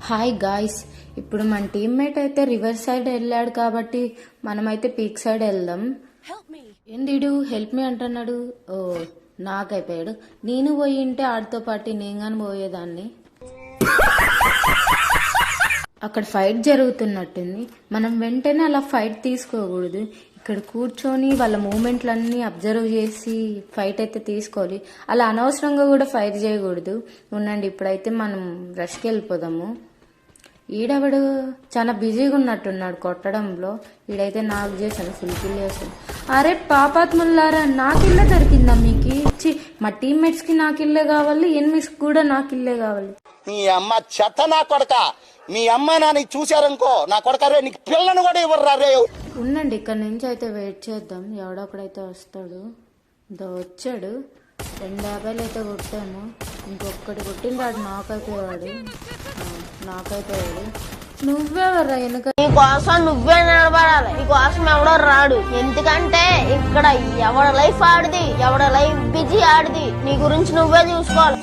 Hi guys, ఇప్పుడు మన teammate అయితే రివర్స్ సైడ్ వెళ్ళాడు కాబట్టి మనమైతే పీక్ సైడ్ వెళ్దాం. ఏందిడు హెల్ప్ మీ అంటున్నాడు. ఓ నాకైపోయాడు. నేను పోయి ఉంటే ఆడితో పాటు నేను కానీ పోయేదాన్ని. అక్కడ ఫైట్ జరుగుతున్నట్టుంది. మనం వెంటనే అలా ఫైట్ తీసుకోకూడదు. ఇక్కడ కూర్చొని వాళ్ళ మూమెంట్లన్నీ అబ్జర్వ్ చేసి ఫైట్ అయితే తీసుకోవాలి. అలా అనవసరంగా కూడా ఫైట్ చేయకూడదు. ఉండండి, ఇప్పుడైతే మనం రష్కి వెళ్ళిపోదాము. ఈడవిడు చాలా బిజీగా ఉన్నట్టున్నాడు కొట్టడంలో. ఈడైతే నాకు చేశాను, ఫుల్ కిల్ చేశాను. అరే పాపాత్ములారా, నాకిల్లే దొరికిందా మీకు? మా టీమ్మేట్స్ కి నాకిల్లే కావాలి, ఎనిమిస్ కూడా నాకిల్లే కావాలి. నీ అమ్మ చెత్త నా కొడక, మీ అమ్మ నాని చూశారనుకో నా కొడక రే, నీకు పిల్లను కూడా ఇవ్వరు రే. ఉండండి, ఇక్కడ నుంచి అయితే వెయిట్ చేద్దాం. ఎవడొక్కడైతే వస్తాడు. వచ్చాడు. 250 అయితే కొట్టాము. ఇంకొకటి కొట్టిందాడు, నాకైపోయాడు. నువ్వెవరా వెనుక? నీకోసం నువ్వే నిలబడాలి. నీకోసం ఎవడో రాడు. ఎందుకంటే ఇక్కడ ఎవడ లైఫ్ ఆడిది, ఎవడ లైఫ్ బిజీ ఆడిది. నీ గురించి నువ్వే చూసుకోవాలి.